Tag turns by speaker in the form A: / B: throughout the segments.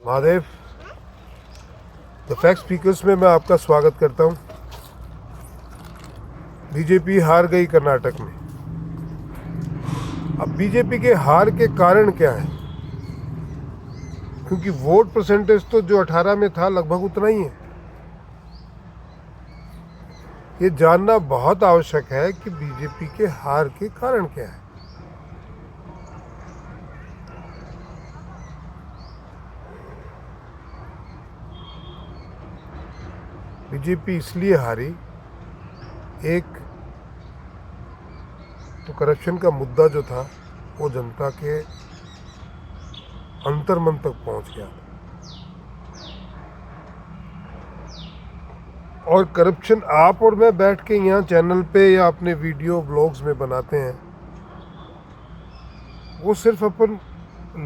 A: Mahadev the fact speakers में मैं आपका स्वागत करता हूं। बीजेपी हार गई कर्नाटक में। अब बीजेपी के हार के कारण क्या है? क्योंकि वोट परसेंटेज तो जो 18 में था लगभग उतना ही है। ये जानना बहुत आवश्यक है कि बीजेपी के हार के कारण क्या है। बीजेपी इसलिए हारी, एक तो करप्शन का मुद्दा जो था वो जनता के अंतर्मन तक पहुंच गया और करप्शन आप और मैं बैठ के यहाँ चैनल पे या अपने वीडियो ब्लॉग्स में बनाते हैं, वो सिर्फ अपन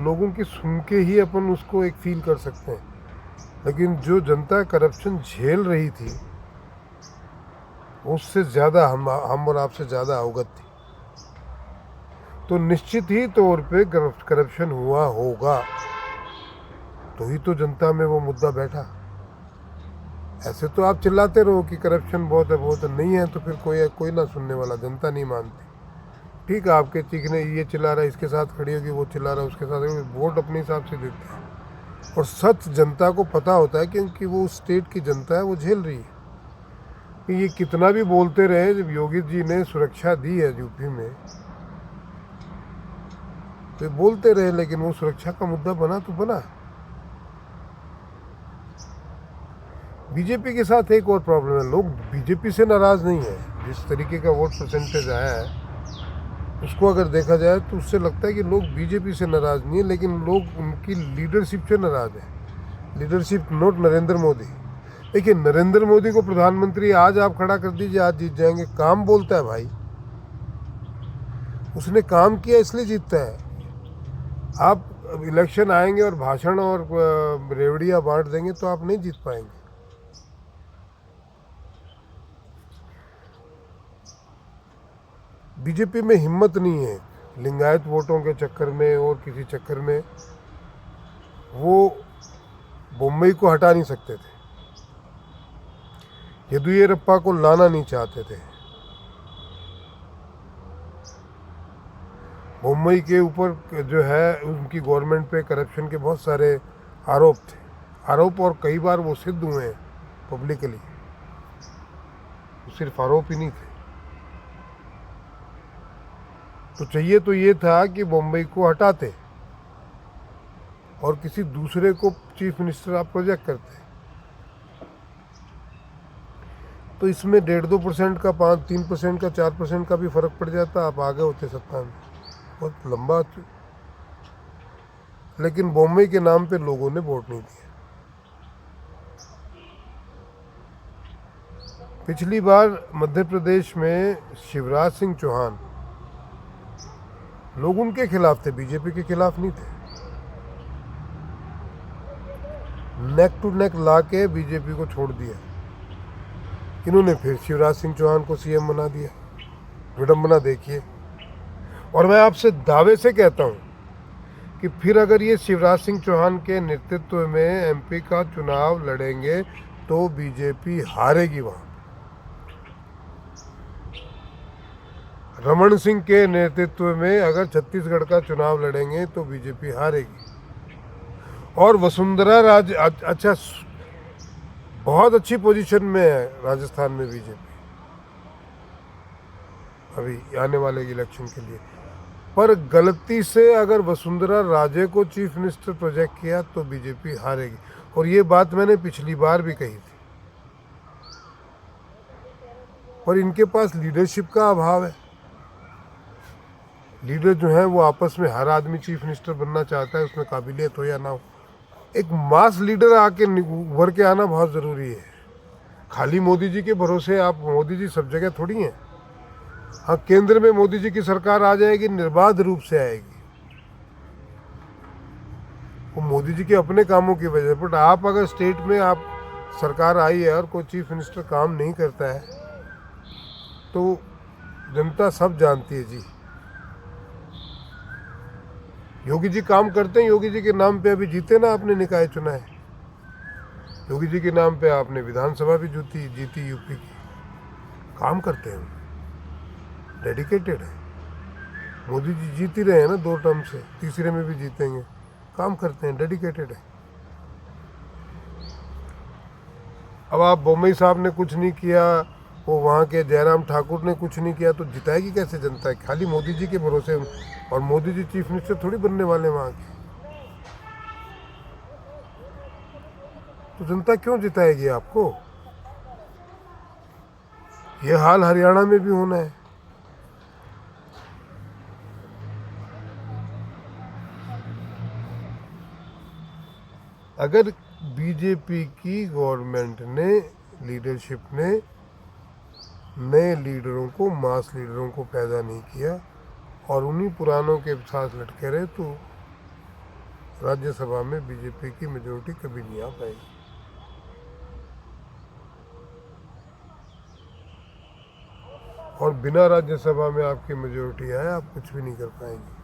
A: लोगों की सुन के ही अपन उसको एक फील कर सकते हैं। लेकिन जो जनता करप्शन झेल रही थी उससे ज़्यादा हम और आपसे ज़्यादा अवगत थी। तो निश्चित ही तौर पे करप्शन हुआ होगा, तो ही तो जनता में वो मुद्दा बैठा। ऐसे तो आप चिल्लाते रहो कि करप्शन बहुत है, नहीं है तो फिर कोई ना सुनने वाला, जनता नहीं मानती। ठीक है, आपके चीखने ये चिल्ला रहा है, इसके साथ खड़ी होगी, वो चिल्ला रहा है उसके साथ, वोट अपने हिसाब से देते हैं। और सच जनता को पता होता है क्योंकि वो उस स्टेट की जनता है, वो झेल रही है। कि ये कितना भी बोलते रहे, जब योगी जी ने सुरक्षा दी है यूपी में तो बोलते रहे, लेकिन वो सुरक्षा का मुद्दा बना तो बना। बीजेपी के साथ एक और प्रॉब्लम है, लोग बीजेपी से नाराज नहीं है। जिस तरीके का वोट परसेंटेज आया है उसको अगर देखा जाए तो उससे लगता है कि लोग बीजेपी से नाराज नहीं है, लेकिन लोग उनकी लीडरशिप से नाराज है। Leadership note Narendra Modi. देखिए, नरेंद्र मोदी को प्रधानमंत्री आज आप खड़ा कर दीजिए, आज जीत जाएंगे। काम बोलता है भाई, उसने काम किया इसलिए जीतता है। आप इलेक्शन आएंगे और भाषण और रेवड़ियाँ बांट देंगे तो आप नहीं जीत पाएंगे। बीजेपी में हिम्मत नहीं है, लिंगायत वोटों के चक्कर में और किसी चक्कर में वो बम्बई को हटा नहीं सकते थे, येदियुरप्पा को लाना नहीं चाहते थे। मुंबई के ऊपर जो है उनकी गवर्नमेंट पे करप्शन के बहुत सारे आरोप थे, और कई बार वो सिद्ध हुए हैं पब्लिकली। सिर्फ आरोप ही नहीं थे। तो चाहिए तो ये था कि मुंबई को हटाते और किसी दूसरे को चीफ मिनिस्टर आप प्रोजेक्ट करते। तो इसमें 1.5-2% का, 3% का, 4% का भी फर्क पड़ जाता, आप आगे होते सत्ता में। बहुत लंबा। लेकिन मुंबई के नाम पे लोगों ने वोट नहीं दिया। पिछली बार मध्य प्रदेश में शिवराज सिंह चौहान, लोग उनके खिलाफ थे, बीजेपी के खिलाफ नहीं थे। नेक टू नेक ला के बीजेपी को छोड़ दिया। इन्होंने फिर शिवराज सिंह चौहान को सीएम बना दिया। विडंबना देखिए। और मैं आपसे दावे से कहता हूं कि फिर अगर ये शिवराज सिंह चौहान के नेतृत्व में एमपी का चुनाव लड़ेंगे तो बीजेपी हारेगी। वहां रमन सिंह के नेतृत्व में अगर छत्तीसगढ़ का चुनाव लड़ेंगे तो बीजेपी हारेगी। और वसुंधरा राजे, अच्छा, बहुत अच्छी पोजीशन में है राजस्थान में बीजेपी अभी आने वाले इलेक्शन के लिए। पर गलती से अगर वसुंधरा राजे को चीफ मिनिस्टर प्रोजेक्ट किया तो बीजेपी हारेगी। और ये बात मैंने पिछली बार भी कही थी। पर इनके पास लीडरशिप का अभाव है। लीडर जो है वो आपस में, हर आदमी चीफ मिनिस्टर बनना चाहता है, उसमें काबिलियत हो या ना हो। एक मास लीडर आके उभर के आना बहुत ज़रूरी है। खाली मोदी जी के भरोसे आप, मोदी जी सब जगह थोड़ी हैं। हाँ, केंद्र में मोदी जी की सरकार आ जाएगी, निर्बाध रूप से आएगी, वो मोदी जी के अपने कामों की वजह। बट आप अगर स्टेट में आप सरकार आई है और कोई चीफ मिनिस्टर काम नहीं करता है तो जनता सब जानती है जी, योगी जी काम करते हैं, योगी जी के नाम पे अभी जीते ना आपने निकाय चुनाए, योगी जी के नाम पे आपने विधानसभा भी जीती यूपी की। काम करते हैं, डेडिकेटेड है। मोदी जी जीत ही रहे हैं ना 2 टर्म से, तीसरे में भी जीतेंगे। काम करते हैं, डेडिकेटेड है। अब आप बम्बई साहब ने कुछ नहीं किया, वो वहाँ के जयराम ठाकुर ने कुछ नहीं किया, तो जिताएगी कैसे जनता? खाली मोदी जी के भरोसे, और मोदी जी चीफ मिनिस्टर थोड़ी बनने वाले वहाँ के, तो जनता क्यों जिताएगी आपको? ये हाल हरियाणा में भी होना है। अगर बीजेपी की गवर्नमेंट ने, लीडरशिप ने नए लीडरों को, मास लीडरों को पैदा नहीं किया और उन्हीं पुरानों के साथ लटके रहे, तो राज्यसभा में बीजेपी की मेजोरिटी कभी नहीं आ पाएगी। और बिना राज्यसभा में आपकी मेजोरिटी आए, आप कुछ भी नहीं कर पाएंगे।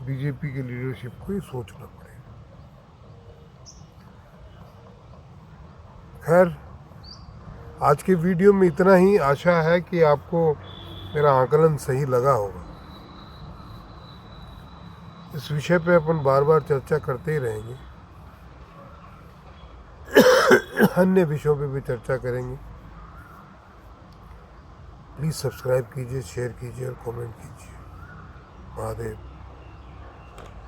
A: बीजेपी की लीडरशिप को ही सोचना पड़ेगा। खैर, आज के वीडियो में इतना ही। आशा है कि आपको मेरा आकलन सही लगा होगा। इस विषय पे अपन बार बार चर्चा करते ही रहेंगे, अन्य विषयों पे भी चर्चा करेंगे। प्लीज़ सब्सक्राइब कीजिए, शेयर कीजिए और कमेंट कीजिए। महादेव।